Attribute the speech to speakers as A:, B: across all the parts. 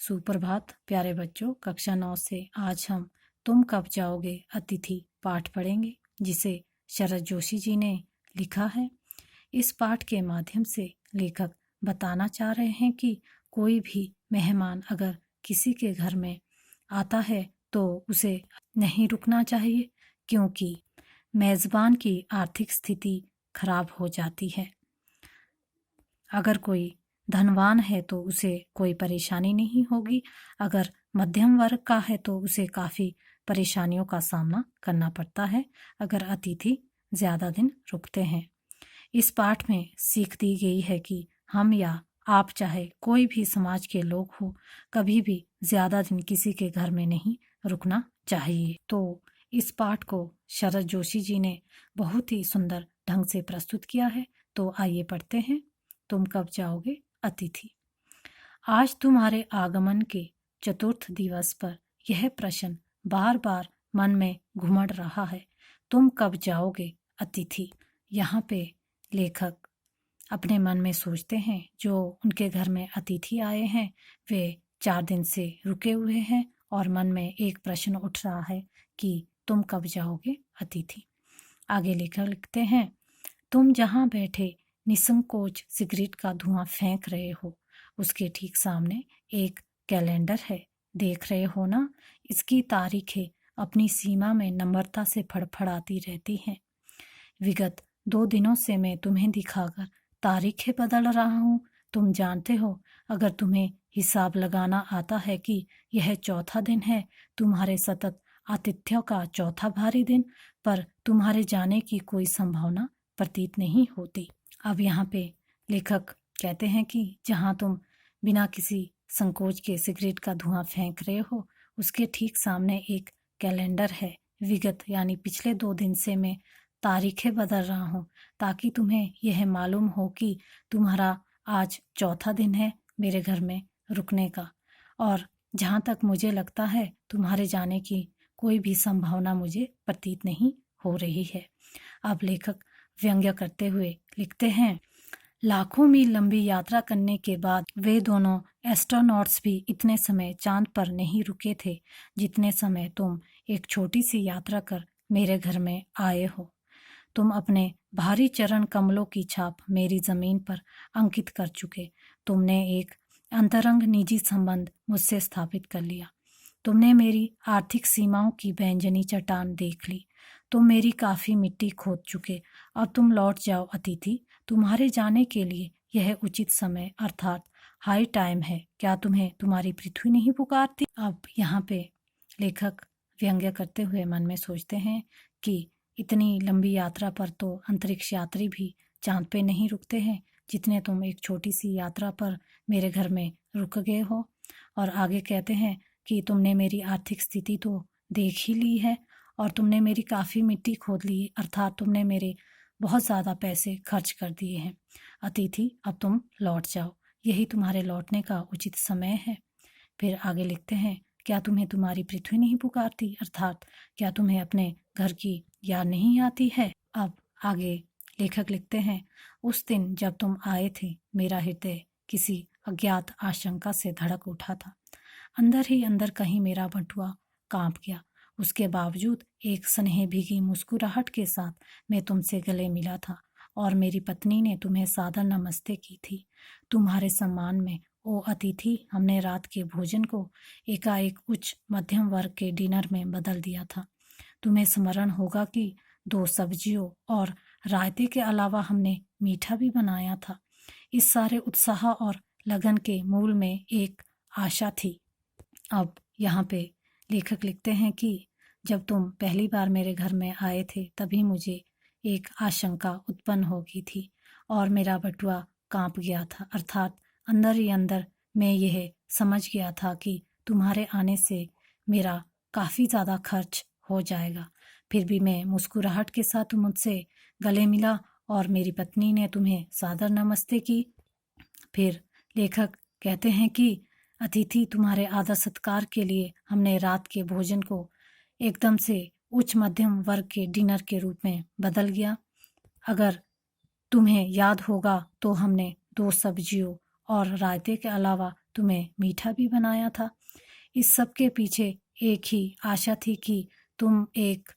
A: सुप्रभात प्यारे बच्चों। कक्षा 9 से आज हम तुम कब जाओगे अतिथि पाठ पढ़ेंगे, जिसे शरद जोशी जी ने लिखा है। इस पाठ के माध्यम से लेखक बताना चाह रहे हैं कि कोई भी मेहमान अगर किसी के घर में आता है तो उसे नहीं रुकना चाहिए, क्योंकि मेज़बान की आर्थिक स्थिति खराब हो जाती है। अगर कोई धनवान है तो उसे कोई परेशानी नहीं होगी, अगर मध्यम वर्ग का है तो उसे काफ़ी परेशानियों का सामना करना पड़ता है अगर अतिथि ज़्यादा दिन रुकते हैं। इस पाठ में सीख दी गई है कि हम या आप चाहे कोई भी समाज के लोग हो, कभी भी ज़्यादा दिन किसी के घर में नहीं रुकना चाहिए। तो इस पाठ को शरद जोशी जी ने बहुत ही सुंदर ढंग से प्रस्तुत किया है। तो आइए पढ़ते हैं। तुम कब जाओगे अतिथि। आज तुम्हारे आगमन के चतुर्थ दिवस पर यह प्रश्न बार बार मन में घुमड़ रहा है, तुम कब जाओगे अतिथि। यहाँ पे लेखक अपने मन में सोचते हैं जो उनके घर में अतिथि आए हैं वे 4 दिन से रुके हुए हैं और मन में एक प्रश्न उठ रहा है कि तुम कब जाओगे अतिथि। आगे लेखक लिखते हैं, तुम जहाँ बैठे निसंकोच सिगरेट का धुआं फेंक रहे हो, उसके ठीक सामने एक कैलेंडर है। देख रहे हो ना, इसकी तारीखें अपनी सीमा में नम्रता से फड़फड़ाती रहती हैं। विगत 2 दिनों से मैं तुम्हें दिखाकर तारीखें बदल रहा हूँ। तुम जानते हो, अगर तुम्हें हिसाब लगाना आता है कि यह चौथा दिन है, तुम्हारे सतत आतिथ्यों का चौथा भारी दिन, पर तुम्हारे जाने की कोई संभावना प्रतीत नहीं होती। अब यहाँ पे लेखक कहते हैं कि जहाँ तुम बिना किसी संकोच के सिगरेट का धुआं फेंक रहे हो, उसके ठीक सामने एक कैलेंडर है। विगत यानी पिछले 2 दिन से मैं तारीखें बदल रहा हूँ ताकि तुम्हें यह मालूम हो कि तुम्हारा आज चौथा दिन है मेरे घर में रुकने का, और जहाँ तक मुझे लगता है तुम्हारे जाने की कोई भी संभावना मुझे प्रतीत नहीं हो रही है। अब लेखक व्यंग्य करते हुए लिखते हैं, लाखों मील लंबी यात्रा करने के बाद वे दोनों एस्ट्रोनॉट्स भी इतने समय चांद पर नहीं रुके थे जितने समय तुम एक छोटी सी यात्रा कर मेरे घर में आए हो। तुम अपने भारी चरण कमलों की छाप मेरी जमीन पर अंकित कर चुके। तुमने एक अंतरंग निजी संबंध मुझसे स्थापित कर लिया। तुमने मेरी आर्थिक सीमाओं की बैंजनी चट्टान देख ली। तुम मेरी काफ़ी मिट्टी खोद चुके। अब तुम लौट जाओ अतिथि। तुम्हारे जाने के लिए यह उचित समय अर्थात हाई टाइम है। क्या तुम्हें तुम्हारी पृथ्वी नहीं पुकारती। अब यहाँ पे लेखक व्यंग्य करते हुए मन में सोचते हैं कि इतनी लंबी यात्रा पर तो अंतरिक्ष यात्री भी चांद पे नहीं रुकते हैं जितने तुम एक छोटी सी यात्रा पर मेरे घर में रुक गए हो। और आगे कहते हैं कि तुमने मेरी आर्थिक स्थिति तो देख ही ली है और तुमने मेरी काफ़ी मिट्टी खोद ली, अर्थात तुमने मेरे बहुत ज़्यादा पैसे खर्च कर दिए हैं। अतिथि अब तुम लौट जाओ, यही तुम्हारे लौटने का उचित समय है। फिर आगे लिखते हैं, क्या तुम्हें तुम्हारी पृथ्वी नहीं पुकारती, अर्थात क्या तुम्हें अपने घर की याद नहीं आती है। अब आगे लेखक लिखते हैं, उस दिन जब तुम आए थे मेरा हृदय किसी अज्ञात आशंका से धड़क उठा था। अंदर ही अंदर कहीं मेरा बटुआ कांप गया। उसके बावजूद एक स्नेह भीगी मुस्कुराहट के साथ मैं तुमसे गले मिला था और मेरी पत्नी ने तुम्हें सादर नमस्ते की थी। तुम्हारे सम्मान में ओ अतिथि, हमने रात के भोजन को एकाएक उच्च मध्यम वर्ग के डिनर में बदल दिया था। तुम्हें स्मरण होगा कि 2 सब्जियों और रायते के अलावा हमने मीठा भी बनाया था। इस सारे उत्साह और लगन के मूल में एक आशा थी। अब यहाँ पे लेखक लिखते हैं कि जब तुम पहली बार मेरे घर में आए थे तभी मुझे एक आशंका उत्पन्न हो गई थी और मेरा बटुआ कांप गया था, अर्थात अंदर ही अंदर मैं यह समझ गया था कि तुम्हारे आने से मेरा काफ़ी ज़्यादा खर्च हो जाएगा। फिर भी मैं मुस्कुराहट के साथ मुझसे गले मिला और मेरी पत्नी ने तुम्हें सादर नमस्ते की। फिर लेखक कहते हैं कि अतिथि, तुम्हारे आदर सत्कार के लिए हमने रात के भोजन को एकदम से उच्च मध्यम वर्ग के डिनर के रूप में बदल गया। अगर तुम्हें याद होगा तो हमने 2 सब्जियों और रायते के अलावा तुम्हें मीठा भी बनाया था। इस सब के पीछे एक ही आशा थी कि तुम एक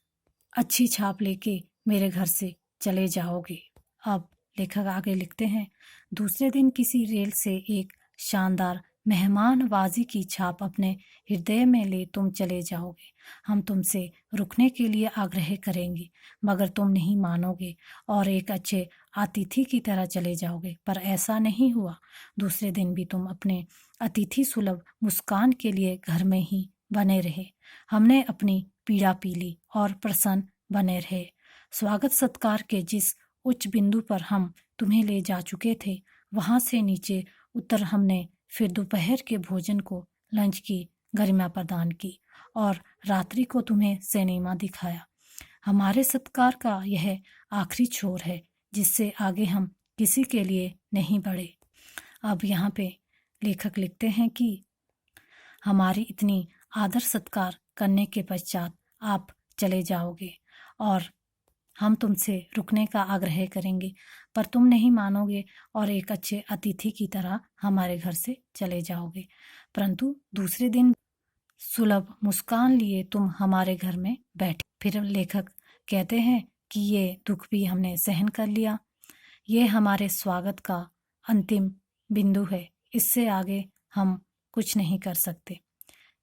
A: अच्छी छाप लेके मेरे घर से चले जाओगे। अब लेखक आगे लिखते हैं, दूसरे दिन किसी रेल से एक शानदार मेहमानवाजी की छाप अपने हृदय में ले तुम चले जाओगे। हम तुमसे रुकने के लिए आग्रह करेंगे, मगर तुम नहीं मानोगे और एक अच्छे अतिथि की तरह चले जाओगे। पर ऐसा नहीं हुआ। दूसरे दिन भी तुम अपने अतिथि सुलभ मुस्कान के लिए घर में ही बने रहे। हमने अपनी पीड़ा पी ली और प्रसन्न बने रहे। स्वागत सत्कार के जिस उच्च बिंदु पर हम तुम्हें ले जा चुके थे, वहां से नीचे उतर हमने फिर दोपहर के भोजन को लंच की गरिमा प्रदान की और रात्रि को तुम्हें सिनेमा दिखाया। हमारे सत्कार का यह आखिरी छोर है, जिससे आगे हम किसी के लिए नहीं बढ़े। अब यहाँ पे लेखक लिखते हैं कि हमारी इतनी आदर सत्कार करने के पश्चात आप चले जाओगे और हम तुमसे रुकने का आग्रह करेंगे, पर तुम नहीं मानोगे और एक अच्छे अतिथि की तरह हमारे घर से चले जाओगे। परंतु दूसरे दिन सुलभ मुस्कान लिए तुम हमारे घर में बैठे। फिर लेखक कहते हैं कि ये दुख भी हमने सहन कर लिया। ये हमारे स्वागत का अंतिम बिंदु है, इससे आगे हम कुछ नहीं कर सकते।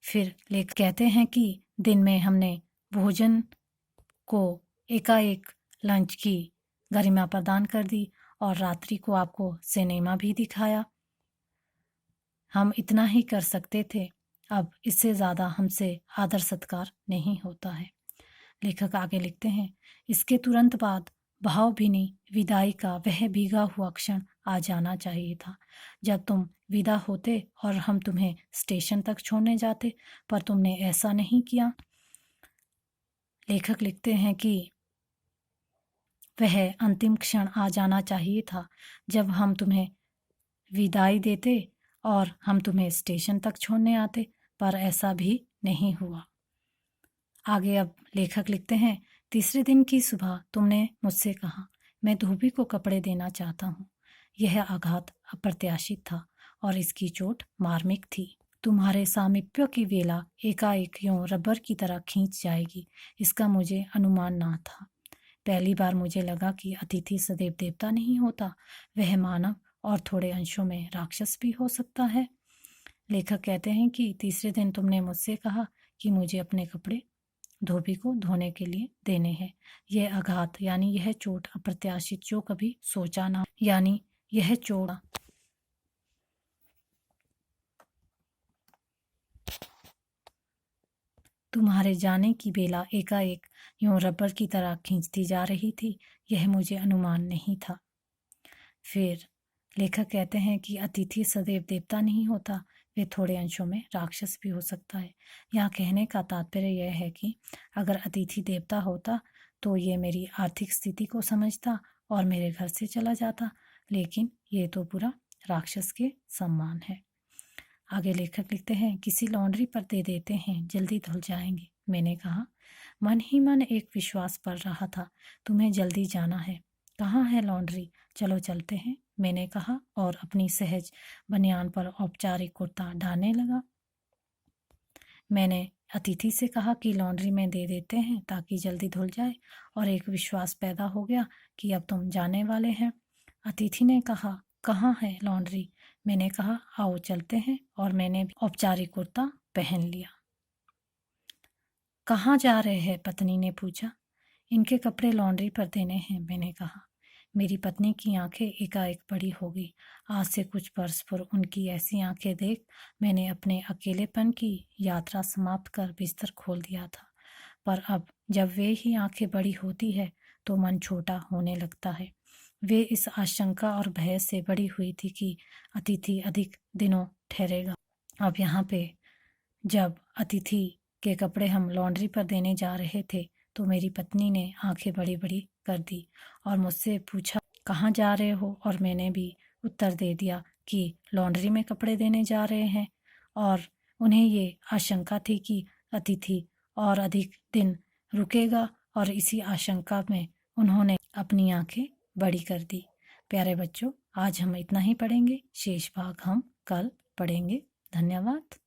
A: फिर लेखक कहते हैं कि दिन में हमने भोजन को एकाएक लंच की गरिमा प्रदान कर दी और रात्रि को आपको सिनेमा भी दिखाया। हम इतना ही कर सकते थे, अब इससे ज़्यादा हमसे आदर सत्कार नहीं होता है। लेखक आगे लिखते हैं, इसके तुरंत बाद भावभीनी विदाई का वह भीगा हुआ क्षण आ जाना चाहिए था, जब तुम विदा होते और हम तुम्हें स्टेशन तक छोड़ने जाते, पर तुमने ऐसा नहीं किया। लेखक लिखते हैं कि वह अंतिम क्षण आ जाना चाहिए था जब हम तुम्हें विदाई देते और हम तुम्हें स्टेशन तक छोड़ने आते, पर ऐसा भी नहीं हुआ। आगे अब लेखक लिखते हैं, तीसरे दिन की सुबह तुमने मुझसे कहा, मैं धोबी को कपड़े देना चाहता हूँ। यह आघात अप्रत्याशित था और इसकी चोट मार्मिक थी। तुम्हारे सामीप्य की वेला एकाएक यूं रबर की तरह खींच जाएगी, इसका मुझे अनुमान ना था। पहली बार मुझे लगा कि अतिथि सदैव देवता नहीं होता, वह मानव और थोड़े अंशों में राक्षस भी हो सकता है। लेखक कहते हैं कि तीसरे दिन तुमने मुझसे कहा कि मुझे अपने कपड़े धोबी को धोने के लिए देने हैं। यह आघात यानी यह चोट अप्रत्याशित, जो कभी सोचा ना, यानी यह चोट तुम्हारे जाने की बेला एकाएक यूं रबर की तरह खींचती जा रही थी, यह मुझे अनुमान नहीं था। फिर लेखक कहते हैं कि अतिथि सदैव देवता नहीं होता, वे थोड़े अंशों में राक्षस भी हो सकता है। यहाँ कहने का तात्पर्य यह है कि अगर अतिथि देवता होता तो ये मेरी आर्थिक स्थिति को समझता और मेरे घर से चला जाता, लेकिन ये तो पूरा राक्षस के सम्मान है। आगे लेखक लिखते हैं, किसी लॉन्ड्री पर दे देते हैं, जल्दी धुल जाएंगे। मैंने कहा, मन ही मन एक विश्वास पड़ रहा था, तुम्हें जल्दी जाना है। कहाँ है लॉन्ड्री? चलो चलते हैं, मैंने कहा और अपनी सहज बनियान पर औपचारिक कुर्ता डालने लगा। मैंने अतिथि से कहा कि लॉन्ड्री में दे देते हैं ताकि जल्दी धुल जाए, और एक विश्वास पैदा हो गया कि अब तुम जाने वाले हैं। अतिथि ने कहा, कहाँ है लॉन्ड्री? मैंने कहा, आओ चलते हैं, और मैंने औपचारिक कुर्ता पहन लिया। कहाँ जा रहे हैं? पत्नी ने पूछा। इनके कपड़े लॉन्ड्री पर देने हैं, मैंने कहा। मेरी पत्नी की आंखें एकाएक बड़ी हो गई। आज से कुछ बरस पूर्व उनकी ऐसी आंखें देख मैंने अपने अकेलेपन की यात्रा समाप्त कर बिस्तर खोल दिया था, पर अब जब वे ही आंखें बड़ी होती है तो मन छोटा होने लगता है। वे इस आशंका और भय से बड़ी हुई थी कि अतिथि अधिक दिनों ठहरेगा। अब यहाँ पे जब अतिथि के कपड़े हम लॉन्ड्री पर देने जा रहे थे तो मेरी पत्नी ने आंखें बड़ी बड़ी कर दी और मुझसे पूछा, कहाँ जा रहे हो? और मैंने भी उत्तर दे दिया कि लॉन्ड्री में कपड़े देने जा रहे हैं, और उन्हें ये आशंका थी कि अतिथि और अधिक दिन रुकेगा, और इसी आशंका में उन्होंने अपनी आंखें बड़ी कर दी। प्यारे बच्चों, आज हम इतना ही पढ़ेंगे, शेष भाग हम कल पढ़ेंगे। धन्यवाद।